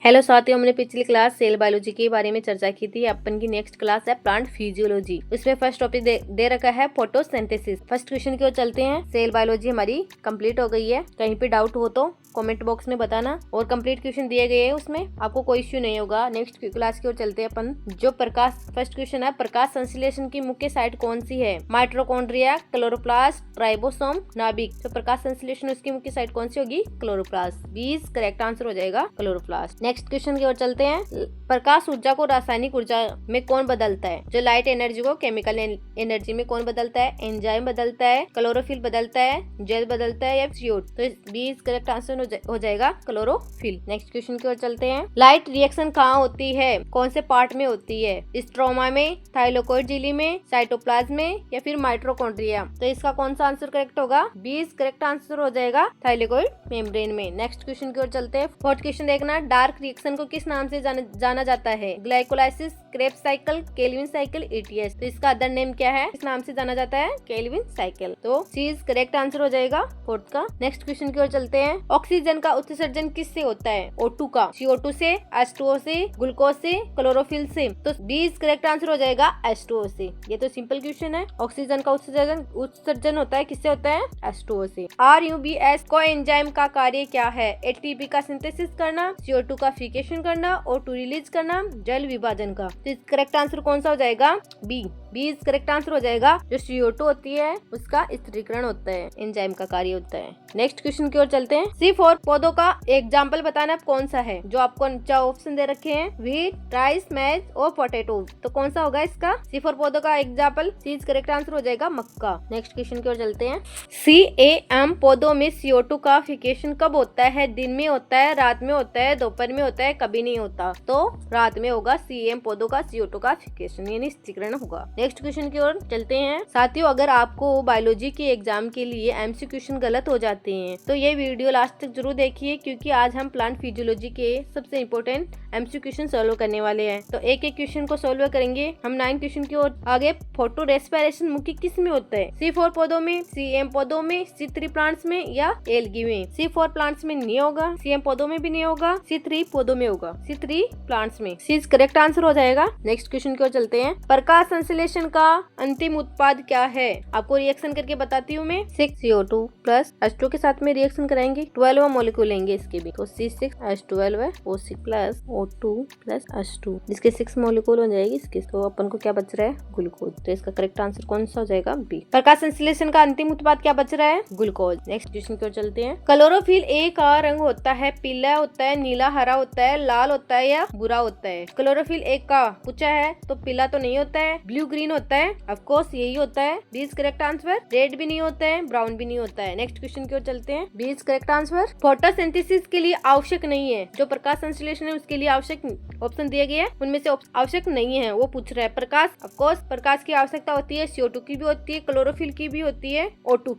Hello साथियों, हमने पिछली क्लास सेल बायोलॉजी के बारे में चर्चा की थी। अपन की नेक्स्ट क्लास है प्लांट फिजियोलॉजी। उसमें फर्स्ट टॉपिक दे रखा है फोटोसिंथेसिस। फर्स्ट क्वेश्चन की ओर चलते हैं। सेल बायोलॉजी हमारी कंप्लीट हो गई है। कहीं पे डाउट हो तो कमेंट बॉक्स में बताना। और कंप्लीट क्वेश्चन दिए गए हैं, उसमें आपको कोई इश्यू नहीं होगा। नेक्स्ट क्लास की ओर चलते हैं अपन। जो प्रकाश, फर्स्ट क्वेश्चन है, प्रकाश संश्लेषण की मुख्य साइट कौन सी है? माइटोकॉन्ड्रिया, क्लोरोप्लास्ट, राइबोसोम, नाभिक। तो प्रकाश संश्लेषण उसकी मुख्य साइट कौन सी होगी? क्लोरोप्लास्ट। 20 करेक्ट आंसर हो जाएगा क्लोरोप्लास्ट। नेक्स्ट क्वेश्चन की ओर चलते हैं। प्रकाश ऊर्जा को रासायनिक ऊर्जा में कौन बदलता है? जो लाइट एनर्जी को केमिकल एनर्जी में कौन बदलता है? एंजाइम बदलता है, क्लोरोफिल बदलता है, जेल बदलता है या CO2? तो 20 करेक्ट आंसर हो जाएगा क्लोरोफिल। नेक्स्ट क्वेश्चन की ओर चलते हैं। लाइट रिएक्शन कहाँ होती है? कौन से पार्ट में होती है? स्ट्रोमा में, थाइलाकोइड झिल्ली में, साइटोप्लाज्म में या फिर माइटोकॉन्ड्रिया? तो इसका कौन सा आंसर करेक्ट होगा? 20 करेक्ट आंसर हो जाएगा थाइलाकोइड मेम्ब्रेन में। नेक्स्ट क्वेश्चन की ओर चलते हैं। फोर्थ क्वेश्चन देखना। डार्क रिएक्शन को किस नाम से जाना जाता है? Glycolysis, Krebs cycle, Calvin cycle, ETS। तो इसका अदर नेम क्या है? किस नाम से जाना जाता है? Calvin cycle. तो चीज करेक्ट आंसर हो जाएगा फोर्थ का। नेक्स्ट क्वेश्चन की ओर चलते हैं। ऑक्सीजन का उत्सर्जन किससे होता है? O2 का। CO2 से, H2O से, ग्लूकोज से, क्लोरोफिल से। तो 20 करेक्ट आंसर हो जाएगा H2O से। ये तो सिंपल क्वेश्चन है। ऑक्सीजन का उत्सर्जन होता है, किससे होता है? H2O से। RUBS कोएंजाइम का कार्य क्या है? ATP का सिंथेसिस करना, CO2 का फिकेशन करना, O2 रिलीज करना, जल विभाजन का। तो करेक्ट आंसर कौन सा हो जाएगा? B। 20 करेक्ट आंसर हो जाएगा। जो CO2 होती है उसका स्थिरीकरण होता है, एंजाइम का कार्य होता है। नेक्स्ट क्वेश्चन की ओर चलते हैं। C4 पौधों का एग्जाम्पल बताना कौन सा है? जो आपको ऑप्शन दे रखे हैं, व्हीट, राइस, मैज और पोटैटो। तो कौन सा होगा इसका? C4 पौधों का एग्जाम्पल। C करेक्ट आंसर हो जाएगा मक्का। नेक्स्ट क्वेश्चन की ओर चलते हैं। CAM पौधों में CO2 का फिकेशन कब होता है? दिन में होता है, रात में होता है, दोपहर में होता है, कभी नहीं होता? तो रात में होगा CAM पौधों का CO2 का फिकेशन यानी स्थिरीकरण होगा। नेक्स्ट क्वेश्चन की ओर चलते हैं। साथियों, अगर आपको बायोलॉजी के एग्जाम के लिए MCQ क्वेश्चन गलत हो जाते हैं तो ये वीडियो लास्ट तक जरूर देखिए, क्योंकि आज हम प्लांट फिजियोलॉजी के सबसे इम्पोर्टेंट MCQ क्वेश्चन सोल्व करने वाले हैं। तो एक एक क्वेश्चन को सोल्व करेंगे हम। 9 क्वेश्चन की ओर आगे। फोटो रेस्पिरेशन मुख्य किस में होता है? C4 पौधों में, CM पौधों में, C3 प्लांट्स में या एल्गी में? C4 प्लांट्स में नहीं होगा, CM पौधों में भी नहीं होगा, C3 पौधों में होगा, C3 प्लांट्स में। C करेक्ट आंसर हो जाएगा। नेक्स्ट क्वेश्चन की ओर चलते हैं। प्रकाश संश्लेषण का अंतिम उत्पाद क्या है? आपको रिएक्शन करके बताती हूँ मैं। 6CO2 प्लस H2 के साथ में रिएक्शन कराएंगे, 12वां मॉलिक्यूल लेंगे इसके भी। तो C6H12 है, O6 plus O2 plus H2, जिसके 6 मॉलिक्यूल हो जाएगी इसके। तो अपन को क्या बच रहा है? ग्लूकोज। तो इसका करेक्ट आंसर कौन सा हो जाएगा? B। प्रकाश संश्लेषण का अंतिम उत्पाद क्या बच रहा है? ग्लूकोज। नेक्स्ट क्वेश्चन की ओर चलते हैं। क्लोरोफिल A का रंग होता है पीला होता है, नीला, हरा होता है, लाल होता है या भूरा होता है? क्लोरोफिल A का पूछा है तो पीला तो नहीं होता है, ब्लू ग्रीन होता है, ऑफ कोर्स यही होता है। 20 करेक्ट आंसर। रेड भी नहीं होता है, ब्राउन भी नहीं होता है। नेक्स्ट क्वेश्चन की ओर चलते हैं। 20 करेक्ट आंसर। फोटोसिंथेसिस के लिए आवश्यक नहीं है। जो प्रकाश संश्लेषण है उसके लिए आवश्यक ऑप्शन दिए गए हैं, उनमें से आवश्यक नहीं है वो पूछ रहा है। प्रकाश, ऑफ कोर्स प्रकाश की आवश्यकता होती है, CO2 की भी होती है, क्लोरोफिल की भी होती है, O2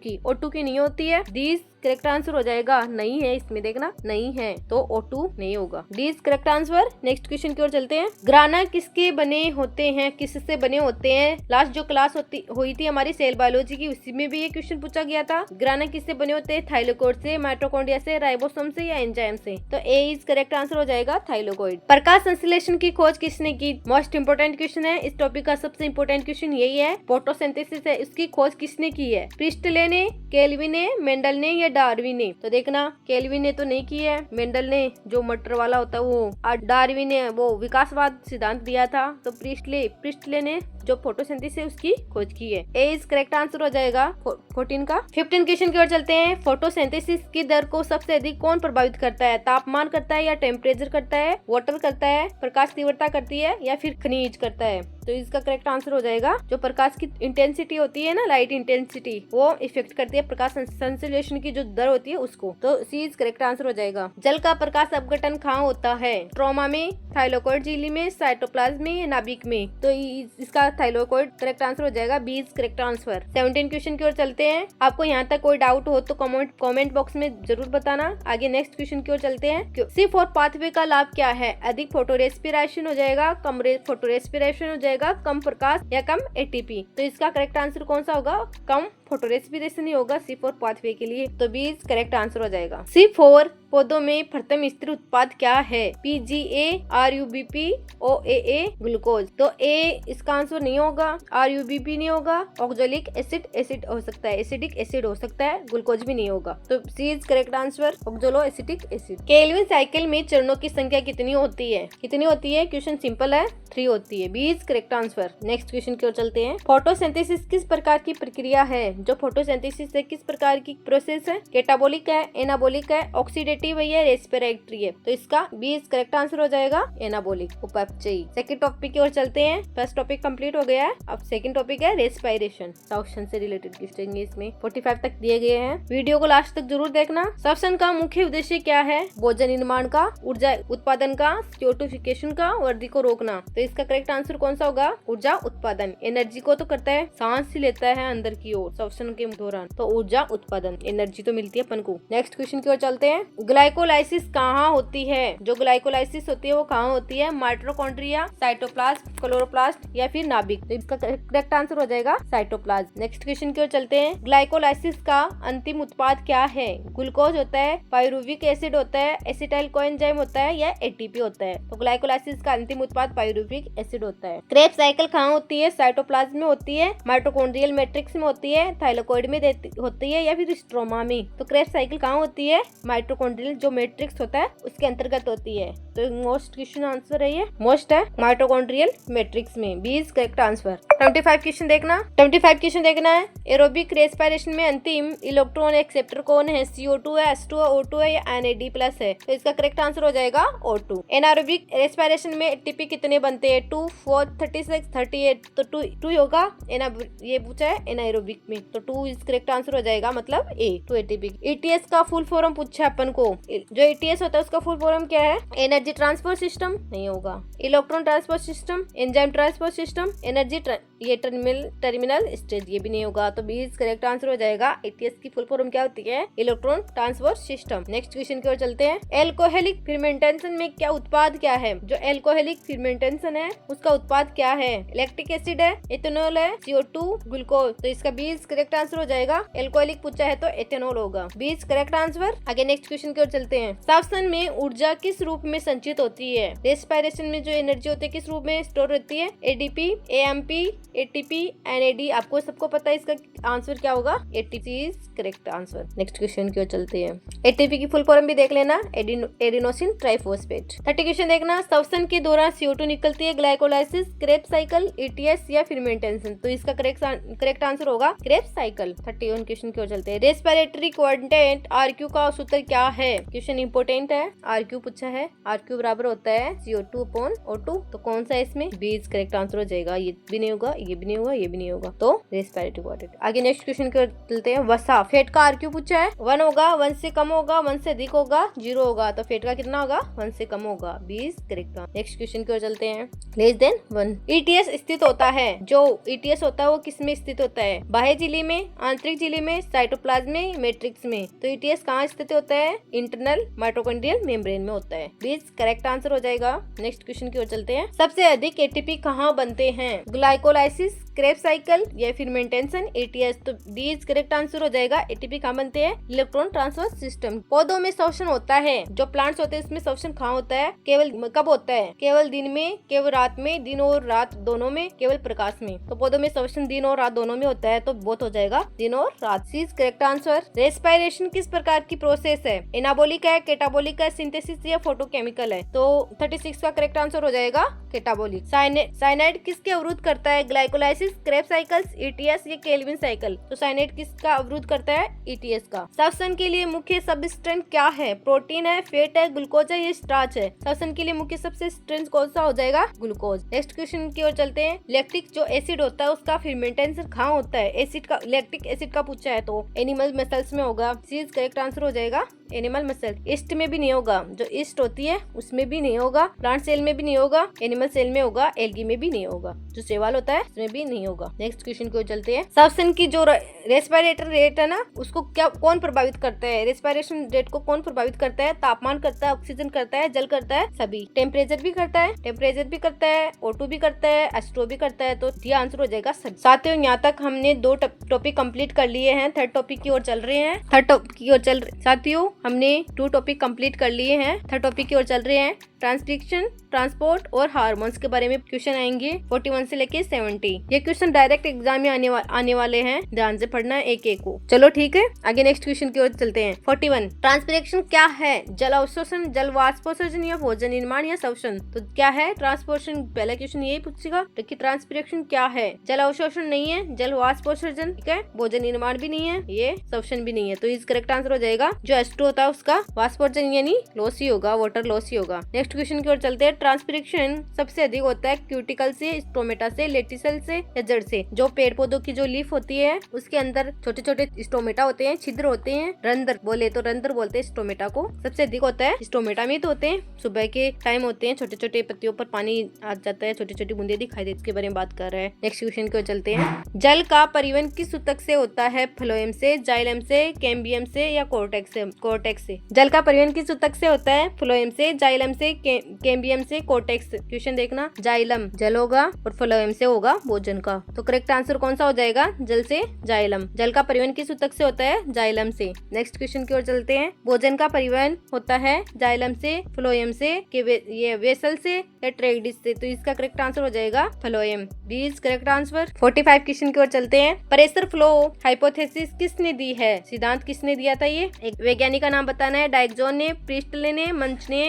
की नहीं होती है। 20 करेक्ट आंसर हो जाएगा। नहीं है इसमें, देखना नहीं है तो O2 नहीं होगा। 20 करेक्ट आंसर। नेक्स्ट क्वेश्चन की ओर चलते हैं। ग्राना किसके बने होते हैं? किससे बने होते हैं? लास्ट जो क्लास हुई थी हमारी सेल बायोलॉजी की, उसी में भी ये क्वेश्चन पूछा गया था। ग्राना किससे बने होते हैं? थाइलाकोइड से, माइटोकॉन्ड्रिया से, राइबोसोम से या एंजाइम से? तो A इज करेक्ट आंसर हो जाएगा थाइलाकोइड। प्रकाश संश्लेषण की खोज किसने की? मोस्ट इंपोर्टेंट क्वेश्चन है। इस टॉपिक का सबसे इंपोर्टेंट क्वेश्चन यही है। फोटोसिंथेसिस है, इसकी खोज किसने की है? प्रिस्टले ने, केल्विन ने, मेंडल ने या डार्विन ने? तो देखना, केल्विन ने तो नहीं की है, मेंडल ने जो मटर वाला होता है वो, और डार्विन ने वो विकासवाद सिद्धांत दिया था। तो प्रिस्टले ने जो फोटोसिंथेसिस है उसकी खोज की है। A इज करेक्ट आंसर हो जाएगा 14 का। 15 क्वेश्चन की ओर चलते हैं। फोटोसिंथेसिस की दर को सबसे अधिक कौन प्रभावित करता है? तापमान करता है या टेम्परेचर करता है, वाटर करता है, प्रकाश तीव्रता करती है या फिर खनिज करता है? तो इसका करेक्ट आंसर हो जाएगा जो प्रकाश की इंटेंसिटी होती है ना, लाइट इंटेंसिटी, वो इफेक्ट करती है प्रकाश संश्लेषण की जो दर होती है उसको। तो C इज करेक्ट आंसर हो जाएगा। जल का प्रकाश अपघटन कहाँ होता है? स्ट्रोमा में, थाइलाकोइड झिल्ली में, साइटोप्लाज्म में या नाभिक में? तो इसका थाइलाकोइड करेक्ट आंसर हो जाएगा। B is correct answer. 17 question की ओर चलते हैं। आपको यहाँ तक कोई डाउट हो तो कमेंट बॉक्स में जरूर बताना। आगे नेक्स्ट क्वेश्चन की ओर चलते हैं। C4 पाथवे का लाभ क्या है? अधिक फोटो रेस्पिरेशन हो जाएगा, कम फोटो रेस्पिरेशन हो जाएगा, कम प्रकाश या कम ATP? तो इसका करेक्ट आंसर कौन सा होगा? कम फोटो रेस्पिरेशन ही होगा C4 पाथवे के लिए। तो 20 करेक्ट आंसर हो जाएगा। C4 पौधों में प्रथम स्थिर उत्पाद क्या है? PGA, RUBP, OAA, glucose. तो ए इसका आंसर नहीं होगा, RUBP नहीं होगा, ऑक्जेलिक एसिड हो सकता है, एसिडिक एसिड हो सकता है, ग्लूकोज भी नहीं होगा। तो C is correct answer, oxaloacetic acid. Calvin cycle में चरणों की संख्या कितनी होती है? कितनी होती है? क्वेश्चन सिंपल है, 3 होती है। B is correct answer. Next question की ओर चलते हैं। फोटोसिंथेसिस किस प्रकार की प्रक्रिया है? जो फोटोसिंथेसिस है किस प्रकार की प्रोसेस है? कैटाबोलिक है, एनाबोलिक है, ऑक्सीडेटिव है या रेस्पिरेटरी है? तो इसका बी इज करेक्ट आंसर हो जाएगा एनाबोलिक, उपापचयी। सेकंड टॉपिक की ओर चलते हैं। फर्स्ट टॉपिक कंप्लीट हो गया है, अब सेकंड टॉपिक है रेस्पिरेशन। श्वसन से रिलेटेड क्वेश्चन इसमें 45 तक दिए गए हैं। वीडियो को लास्ट तक जरूर देखना। श्वसन का मुख्य उद्देश्य क्या है? भोजन निर्माण का, ऊर्जा उत्पादन का, CO2 का, वृद्धि को रोकना। तो इसका करेक्ट आंसर कौन सा होगा? ऊर्जा उत्पादन। एनर्जी को तो करता है, सांस ही लेता है अंदर की ओर श्वसन के दौरान, तो ऊर्जा उत्पादन, एनर्जी तो मिलती है अपन को। नेक्स्ट क्वेश्चन की ओर चलते हैं। ग्लाइकोलाइसिस कहाँ होती है? जो ग्लाइकोलाइसिस होती है वो कहाँ होती है? माइटोकॉन्ड्रिया, साइटोप्लाज्म, क्लोरोप्लास्ट या फिर नाभिक? तो इसका करेक्ट आंसर हो जाएगा साइटोप्लाज्म। नेक्स्ट क्वेश्चन की ओर चलते हैं। ग्लाइकोलाइसिस का अंतिम उत्पाद क्या है? ग्लूकोज होता है, पाइरुविक एसिड होता है, एसिटाइल कोएंजाइम होता है या ATP होता है? तो ग्लाइकोलाइसिस का अंतिम उत्पाद पाइरुविक एसिड होता है। क्रेब्स साइकिल कहाँ होती है? साइटोप्लाज्म में होती है, माइटोकॉन्ड्रियल मैट्रिक्स में होती है, थाइलाकोइड में होती है या फिर स्ट्रोमा में? तो क्रेब्स साइकिल कहाँ होती है? माइटोकॉन्ड्रियल जो मैट्रिक्स होता है उसके अंतर्गत होती है। तो मोस्ट क्वेश्चन आंसर है, ये मोस्ट है माइटोकॉन्ड्रियल मैट्रिक्स में। B is correct answer. 25 question देखना, 25 क्वेश्चन देखना है। एरोबिक रेस्पिरेशन में अंतिम इलेक्ट्रॉन एक्सेप्टर कौन है? CO2 है, H2 है, O2 है या NAD+ है? तो इसका करेक्ट आंसर हो जाएगा O2। एनारोबिक रेस्पिरेशन में ATP कितने बनते हैं? 2, 4, 36, 38। तो 2 होगा। ये पूछा है एनारोबिक में, तो 2 इज करेक्ट आंसर हो जाएगा, मतलब A, 2 ATP। ETS का फुल फॉर्म पूछा है अपन को। जो ETS होता है उसका फुल फॉर्म क्या है? एनर्जी ट्रांसफर सिस्टम नहीं होगा, electron transfer system, enzyme transfer system, energy ये टर्मिनल स्टेज, ये भी नहीं होगा। तो बी इज करेक्ट आंसर हो जाएगा। ETS की फुल फॉर्म क्या होती है? Electron transfer system. Next question की ओर चलते हैं। एल्कोहलिक फर्मेंटेशन में क्या उत्पाद क्या है? जो एल्कोहलिक फर्मेंटेशन है उसका उत्पाद क्या है? लैक्टिक एसिड है, इथेनॉल है, CO2, ग्लूकोज? तो इसका बी इज करेक्ट आंसर हो जाएगा। एल्कोहलिक पूछा है तो एथेनॉल होगा। B is correct answer. आगे नेक्स्ट क्वेश्चन की ओर चलते हैं। श्वसन में ऊर्जा किस रूप में संचित होती है? रेस्पिरेशन में जो एनर्जी होती है किस रूप में स्टोर होती है? ADP, AMP, ATP, NAD। आपको सबको पता है इसका आंसर क्या होगा? ATP is correct answer. Next question की ओर चलते हैं। ATP की फुल फॉर्म भी देख लेना, एडिनोसिन ट्राइफॉस्फेट। 30 क्वेश्चन देखना। श्वसन के दौरान CO2 निकलती है, ग्लाइकोलाइसिस, क्रेब्स साइकिल, ETS या फर्मेंटेशन? तो इसका करेक्ट आंसर होगा क्रेब्स साइकिल। 31 क्वेश्चन की ओर चलते हैं। रेस्पिरेटरी क्वाड्रेंट RQ का सूत्र क्या है? क्वेश्चन इंपोर्टेंट है, RQ पूछा है। RQ बराबर होता है CO2/O2। तो कौन सा इसमें? बी इज करेक्ट आंसर हो जाएगा। ये भी नहीं होगा, ये भी नहीं होगा, ये भी नहीं होगा, तो रेस्पिरेटरी क्वाड्रेंट। आगे नेक्स्ट क्वेश्चन की ओर चलते हैं। वसा, फेट का RQ पूछा है। 1 होगा, 1 से कम होगा, 1 से अधिक होगा, 0 होगा। तो फेट का कितना होगा? 1 से कम होगा। B is correct. Next question की ओर चलते हैं। Less than 1। ETS स्थित होता है, जो ETS होता है वो किस में स्थित होता है? बाह्य झिल्ली में, आंतरिक झिल्ली में, साइटोप्लाज्म में, मैट्रिक्स में? तो ETS कहाँ स्थित होता है? इंटरनल माइटोकॉन्ड्रियल मेम्ब्रेन में होता है। बी इज करेक्ट आंसर हो जाएगा। नेक्स्ट क्वेश्चन की ओर चलते हैं। सबसे अधिक ATP कहाँ बनते हैं? ग्लाइकोलाइसिस, क्रेब्स साइकिल या फर्मेंटेशन, ETS? तो डी इज करेक्ट आंसर हो जाएगा। ATP कहाँ बनते हैं? Electron transfer system. पौधों में श्वसन होता है, जो प्लांट्स होते हैं इसमें श्वसन कहाँ होता है? केवल कब होता है? केवल दिन में, केवल रात में, दिन और रात दोनों में, केवल प्रकाश में? तो पौधों में श्वसन दिन और रात दोनों में होता है, तो बोथ हो जाएगा दिन और रात। सी इज करेक्ट आंसर। रेस्पिरेशन किस प्रकार की प्रोसेस है? एनाबोलिक है, कैटाबोलिक है, सिंथेसिस या फोटोकेमिकल है? तो 36 का करेक्ट आंसर हो जाएगा कैटाबोलिक। साइनाइड किसके अवरुद्ध करता है? ग्लाइकोलाइसिस, क्रेब्स साइकिल्स, ETS या केल्विन साइकिल? तो साइनाइड किसका अवरुद्ध करता है? ETS का। श्वसन के लिए मुख्य सबस्टेंस क्या है? प्रोटीन है, फैट है, ग्लूकोज है, ये स्टार्च है? श्वसन के लिए मुख्य सबस्टेंस कौन सा हो जाएगा? ग्लूकोज। नेक्स्ट क्वेश्चन की ओर चलते हैं। लैक्टिक जो एसिड होता है उसका फर्मेंटेशन कहाँ होता है? एसिड का, लैक्टिक एसिड का पूछा है तो एनिमल मसल्स में होगा। सी इज करेक्ट आंसर हो जाएगा एनिमल मसल। ईस्ट में भी नहीं होगा, जो ईस्ट होती है उसमें भी नहीं होगा, प्लांट सेल में भी नहीं होगा, एनिमल सेल में होगा, एल्गी में भी नहीं होगा, जो शैवाल होता है उसमें भी नहीं होगा। नेक्स्ट क्वेश्चन की ओर चलते हैं। श्वसन की जो रेस्पिरेटर रेट है ना, उसको क्या कौन प्रभावित करता है? रेस्पिरेशन रेट को कौन प्रभावित करता है? तापमान करता है, ऑक्सीजन करता है, जल करता है, सभी। टेम्परेचर भी करता है, O2 भी करता है, H2O भी करता है। तो ये आंसर हो जाएगा सभी। साथियों, यहाँ तक हमने 2 टॉपिक कंप्लीट कर लिए हैं। थर्ड टॉपिक की ओर चल रहे हैं। साथियों, हमने 2 टॉपिक कंप्लीट कर लिए हैं, थर्ड टॉपिक की ओर चल रहे हैं। ट्रांसक्रिप्शन, ट्रांसपोर्ट और हार्मोन्स के बारे में क्वेश्चन आएंगे 41 से लेके 70। ये क्वेश्चन डायरेक्ट एग्जाम में आने वाले हैं, ध्यान से पढ़ना है एक एक को। चलो ठीक है, आगे नेक्स्ट क्वेश्चन की ओर चलते हैं। 41, ट्रांसपिरेशन क्या है? जल अवशोषण, जल वाष्पोत्सर्जन या भोजन निर्माण या शोषण? तो क्या है ट्रांसपोर्शन? पहला क्वेश्चन यही पूछेगा कि ट्रांसपिरेशन क्या है? जल अवशोषण नहीं है, जल वाष्पोत्सर्जन, ठीक है, भोजन निर्माण भी नहीं है, ये शोषण भी नहीं है। तो इस करेक्ट आंसर हो जाएगा जो H2 होता है उसका वाष्पोत्सर्जन यानी लॉस ही होगा, वाटर लॉस ही होगा। नेक्स्ट क्वेश्चन की ओर चलते हैं। ट्रांसपिरेशन सबसे अधिक होता है क्यूटिकल से, स्टोमेटा से, लेटिसल से या जड़ से। जो पेड़ पौधों की जो लीफ होती है उसके अंदर छोटे छोटे स्टोमेटा होते हैं, छिद्र होते हैं, रंध्र बोले तो रंध्र बोलते हैं स्टोमेटा को। सबसे अधिक होता है स्टोमेटा में तो होते हैं, सुबह के टाइम होते हैं, छोटे छोटे पत्तियों पर पानी आ जाता है, छोटी छोटी बूंदे दिखाई देती, इसके बारे में बात कर रहे हैं। नेक्स्ट क्वेश्चन की ओर चलते हैं। जल का परिवहन किस ऊतक से होता है? फ्लोएम से, जाइलम से, कैम्बियम से या कोर्टेक्स से? कोर्टेक्स से। जल का परिवहन किस ऊतक से होता है? फ्लोएम से, जाइलम से, कैम्बियम से, कोर्टेक्स। क्वेश्चन देखना, जाइलम जल होगा और फ्लोएम से होगा भोजन का। तो करेक्ट आंसर कौन सा हो जाएगा? जल से जाइलम। जल का परिवहन किस ऊतक से होता है? जाइलम से। नेक्स्ट क्वेश्चन की ओर चलते हैं। भोजन का परिवहन होता है जाइलम से, फ्लोएम से, ये वेसल से या ट्रेगडिस से? तो इसका करेक्ट आंसर हो जाएगा phloem, B is correct answer. 45 question की ओर चलते हैं। प्रेशर फ्लो हाइपोथेसिस किसने दी है? सिद्धांत किसने दिया था? ये एक वैज्ञानिक का नाम बताना है। डायक्जॉन ने, प्रिस्टले ने, मंच ने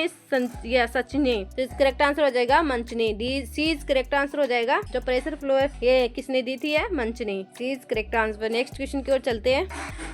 या सच ने? तो इस करेक्ट आंसर हो जाएगा मंच ने, D C is correct answer हो जाएगा। जो प्रेशर फ्लो है ये किसने दी थी? है मंच ने, C is correct answer. Next question की ओर चलते हैं।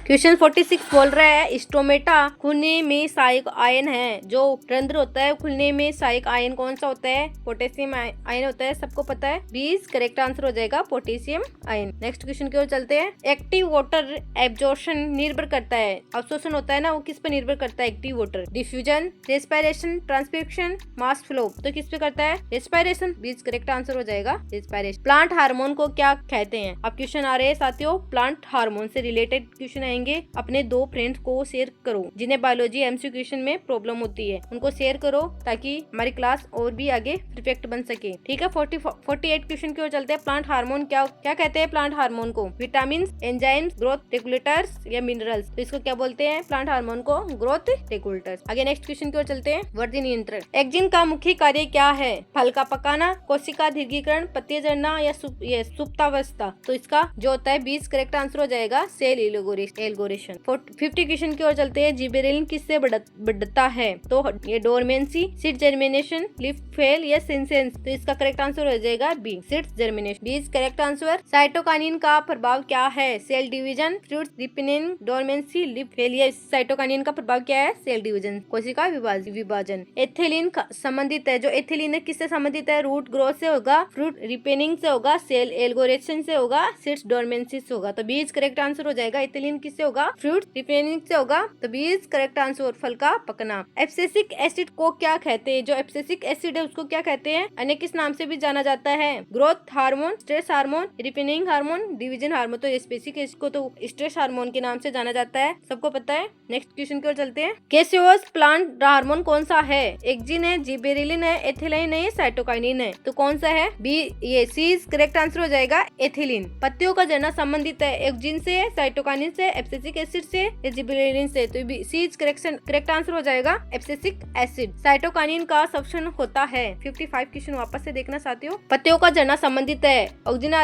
क्वेश्चन 46 बोल रहा है स्टोमेटा खुलने में सहायक आयन है। जो रंध्र होता है खुलने में सहायक आयन कौन सा होता है? पोटेशियम आयन होता है, सबको पता है। बी इज करेक्ट आंसर हो जाएगा पोटेशियम आयन। नेक्स्ट क्वेश्चन की ओर चलते हैं। एक्टिव वाटर एब्जॉर्प्शन निर्भर करता है, अवशोषण होता है ना, वो किस पर निर्भर करता है? Active water. Diffusion, respiration, transpiration, mass flow, तो किस पे करता है? रेस्पिरेशन, बीच करेक्ट आंसर हो जाएगा रेस्पिरेशन। प्लांट हार्मोन को क्या कहते हैं? अब क्वेश्चन आ रहे हैं साथियों, प्लांट हार्मोन से रिलेटेड क्वेश्चन आएंगे। अपने 2 फ्रेंड्स को शेयर करो जिन्हें बायोलॉजी एमसीक्यू क्वेश्चन में प्रॉब्लम होती है, उनको शेयर करो ताकि हमारी क्लास और भी आगे परफेक्ट बन सके, ठीक है। 48 क्वेश्चन की ओर चलते हैं। प्लांट हार्मोन क्या कहते हैं? प्लांट हार्मोन को विटामिन, एंजाइम्स, ग्रोथ रेगुलेटर्स या मिनरल्स? तो इसको क्या बोलते हैं? प्लांट हार्मोन को ग्रोथ रेगुलेटर्स। आगे नेक्स्ट क्वेश्चन की ओर चलते हैं। वृद्धि नियंत्रण। एक्जिन का मुख्य कार्य क्या है? फल का पकाना, कोशिका दीर्घीकरण, पत्ती जड़ना या सुप्तावस्था? तो इसका जो होता है 20 करेक्ट आंसर हो जाएगा सेल एल्गोरेशन। 50 क्वेश्चन की ओर चलते हैं। जिबेरेलिन किससे बढ़ता है? तो ये dormancy, seed germination, leaf fall या सिंसेंस? तो इसका करेक्ट आंसर हो जाएगा B, seed germination, B is correct answer. Cytokinin का प्रभाव क्या है? Cell division, fruit ripening, dormancy, leaf fall. ये साइटोकाइनिन का प्रभाव क्या है? सेल डिवीजन, कोशिका विभाजन। एथिलीन संबंधित है, जो एथिलीन है किससे संबंधित है? रूट ग्रोथ से होगा, फ्रूट रिपेनिंग से होगा, सेल एल्गोरेशन से होगा, सीड्स डोरमेंसी से होगा। तो बी इज करेक्ट आंसर हो जाएगा। एथिलीन किससे होगा? फ्रूट रिपेनिंग से होगा, तो बी इज करेक्ट आंसर। फल का पकना। एब्सिसिक एसिड को क्या कहते हैं? जो एब्सिसिक एसिड है उसको क्या कहते हैं? अन्य किस नाम से भी जाना जाता है? Growth hormone, stress hormone, ripening hormone, division hormone. तो एब्सिसिक एसिड को तो स्ट्रेस हार्मोन के नाम से जाना जाता है, सबको पता है। नेक्स्ट क्वेश्चन की ओर चलते हैं। केसियोस प्लांट हार्मोन कौन सा है? एक्जिन है, जिबेरेलिन है, एथिलीन है, साइटोकाइनिन है? तो कौन सा है? बी, ये सी इज करेक्ट आंसर हो जाएगा एथिलीन। पत्तियों का झड़ना संबंधित है एक्जिन से, साइटोकाइनिन से, एब्सिसिक एसिड से या जिबेरेलिन से? तो सी इज करेक्ट आंसर हो जाएगा एब्सिसिक एसिड। साइटोकाइनिन का शोषण होता है। 55 क्वेश्चन वापस से देखना साथियों। पत्तियों का झड़ना संबंधित है ऑक्सिन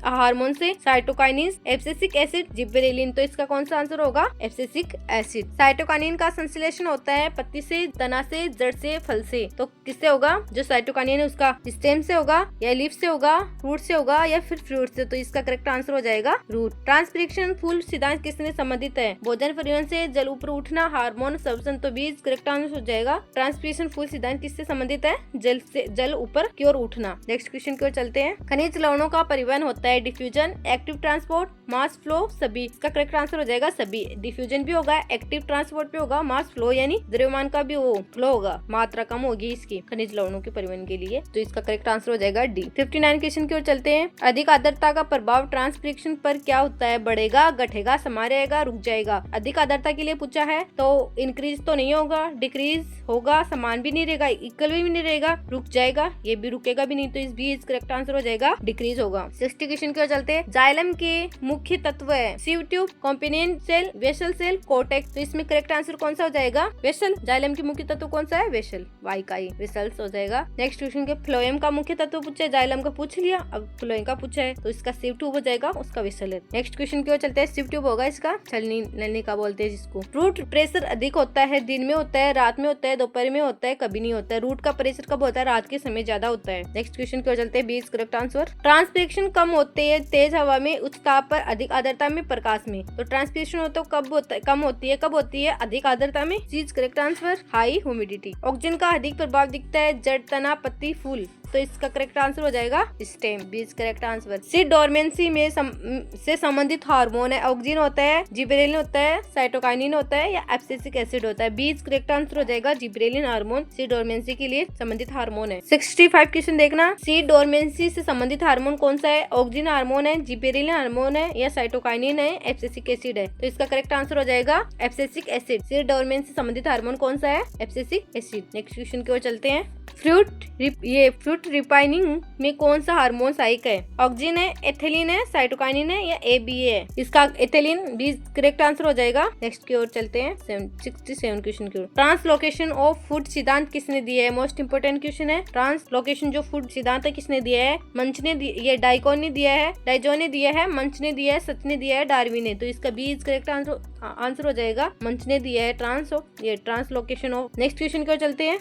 हार्मोन से, साइटोकाइनिन, एब्सिसिक एसिड, जिबेरेलिन। तो इसका कौन सा आंसर होगा? Abscisic acid. साइटोकाइनिन का संश्लेषण होता है पत्ती से, तना से, जड़ से, फल से। तो किससे होगा? जो साइटोकाइनिन है उसका स्टेम से होगा या लीफ से होगा, रूट से होगा या फिर फ्रूट से? तो इसका करेक्ट आंसर हो जाएगा रूट। ट्रांसपिरेशन फूल सिद्धांत किसने संबंधित है? भोजन परिवहन से, जल ऊपर उठना, हार्मोन शोषण। तो बीज करेक्ट आंसर हो जाएगा। ट्रांसपिरेशन फूल सिद्धांत किससे संबंधित है? जल ऊपर की ओर उठना। नेक्स्ट क्वेश्चन की ओर चलते हैं। खनिज लवणों का परिवहन होता है diffusion, active transport, mass flow, सभी? इसका करेक्ट आंसर हो जाएगा सभी। डिफ्यूजन भी होगा, एक्टिव ट्रांसपोर्ट भी होगा, मास फ्लो यानी द्रव्यमान का भी वो फ्लो होगा, मात्रा कम होगी इसकी खनिज लवणों के परिवहन के लिए, तो इसका करेक्ट आंसर हो जाएगा डी। 59 क्वेश्चन की ओर चलते हैं। अधिक आर्द्रता का प्रभाव ट्रांसपिरेशन पर क्या होता है? बढ़ेगा, घटेगा, समा रहेगा, रुक जाएगा। अधिक आर्द्रता के लिए पूछा है तो इंक्रीज तो नहीं होगा, डिक्रीज होगा, समान भी नहीं रहेगा, इक्वल भी नहीं रहेगा, रुक जाएगा, ये भी रुकेगा भी नहीं, तो इस बी करेक्ट आंसर हो जाएगा डिक्रीज होगा। 60 क्वेश्चन की ओर चलते हैं। जाइलम के मुख्य तत्व है sieve tube, component cell, vessel cell, cortex, तो इसमें करेक्ट आंसर कौन सा हो जाएगा? वेसल। जाइलम की मुख्य तत्व कौन सा है? वेसल, वाई का ही वेसल्स हो जाएगा। नेक्स्ट क्वेश्चन के फ्लोएम का मुख्य तत्व पूछा है, जाइलम का पूछ लिया, अब फ्लोएम का पूछा है तो इसका सीव ट्यूब हो जाएगा, उसका वेसल है। नेक्स्ट क्वेश्चन की ओर चलते हैं। सीव ट्यूब होगा इसका छलनी नली का बोलते हैं जिसको। रूट प्रेशर अधिक होता है, दिन में होता है, रात में होता है, दोपहर में होता है, कभी नहीं होता है। रूट का प्रेशर कब होता है? रात के समय ज्यादा होता है। नेक्स्ट क्वेश्चन की ओर चलते हैं। 20 करेक्ट आंसर। ट्रांसपिरेशन कम होते हैं तेज हवा में, उच्च ताप पर, अधिक आर्द्रता में, प्रकाश में। तो ट्रांसपिरेशन हो तो कब होता है? कम होती है, कब होती है? अधिक आर्द्रता में। चीज correct answer high humidity. Oxygen का अधिक प्रभाव दिखता है जड़, तना, पत्ती, फूल, तो इसका करेक्ट आंसर हो जाएगा स्टेम, बीज करेक्ट आंसर। सीड डोरमेंसी में से संबंधित हार्मोन है, ऑक्सीजन होता है, जिबरेलिन होता है, साइटोकाइनिन होता है या एब्सिसिक एसिड होता है? बीज करेक्ट आंसर हो जाएगा जिबरेलिन हार्मोन सीड डोरमेंसी के लिए संबंधित हार्मोन है। 65 क्वेश्चन देखना। सीड डोरमेंसी से संबंधित हार्मोन कौन सा है? ऑक्सीजन हार्मोन है, जिबरेलिन हार्मोन है या साइटोकाइनिन है, एब्सिसिक एसिड है? तो इसका करेक्ट आंसर हो जाएगा एब्सिसिक एसिड। सीड डोरमेंसी से संबंधित हार्मोन कौन सा है? Abscisic acid. नेक्स्ट क्वेश्चन की ओर चलते हैं। फ्रूट रिपाइनिंग में कौन सा हार्मोन सहायक है? ऑक्सीजन है, एथिलीन है, साइटोकाइनिन है या ABA है? इसका एथिलीन भी करेक्ट आंसर हो जाएगा। नेक्स्ट की ओर चलते हैं। 67 क्वेश्चन की ओर। ट्रांसलोकेशन ऑफ फूड सिद्धांत किसने दिया है? मोस्ट इंपोर्टेंट क्वेश्चन है। ट्रांसलोकेशन जो फूड सिद्धांत है किसने दिया है? मंच ने ये डाइकॉन ने दिया है, डाइजो ने दिया है, मंच ने दिया है, सच ने दिया है, डार्विन ने। तो इसका बी करेक्ट आंसर हो जाएगा मंच ने दिया है ट्रांसलोकेशन ऑफ। नेक्स्ट क्वेश्चन की ओर चलते हैं।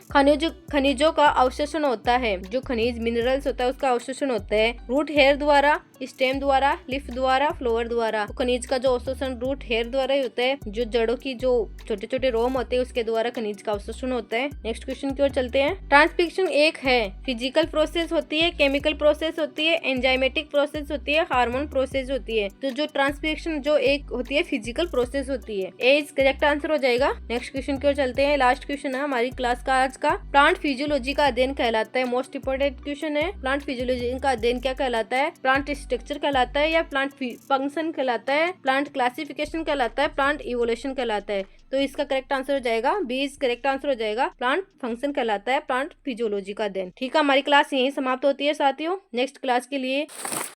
खनिजों का अवशोषण होता है, जो खनिज मिनरल्स होता है उसका अवशोषण होता है रूट हेयर द्वारा, स्टेम द्वारा, लीफ द्वारा, फ्लोवर द्वारा। तो खनिज का जो अवशोषण रूट हेयर द्वारा ही होता है, जो जड़ों की जो छोटे छोटे रोम होते हैं उसके द्वारा खनिज का अवशोषण होता है। नेक्स्ट क्वेश्चन की ओर चलते हैं। ट्रांसपिरेशन एक है, फिजिकल प्रोसेस होती है, केमिकल प्रोसेस होती है, एंजाइमेटिक प्रोसेस होती है, हार्मोन प्रोसेस होती है। तो जो ट्रांसपिरेशन जो एक होती है फिजिकल प्रोसेस होती है, ए इज करेक्ट आंसर हो जाएगा। नेक्स्ट क्वेश्चन की ओर चलते हैं। लास्ट क्वेश्चन है हमारी क्लास का आज का। प्लांट फिजियोलॉजी का अध्ययन कहलाता है, मोस्ट इंपोर्टेंट क्वेश्चन है। प्लांट फिजियोलॉजी का अध्ययन क्या कहलाता है? प्लांट स्ट्रक्चर कहलाता है या प्लांट फंक्शन कहलाता है, प्लांट क्लासिफिकेशन कहलाता है, प्लांट इवोल्यूशन कहलाता है? तो इसका करेक्ट आंसर हो जाएगा बी इज करेक्ट आंसर हो जाएगा। प्लांट फंक्शन कहलाता है प्लांट फिजियोलॉजी का अध्ययन। ठीक है, हमारी क्लास यहीं समाप्त होती है साथियों। नेक्स्ट क्लास के लिए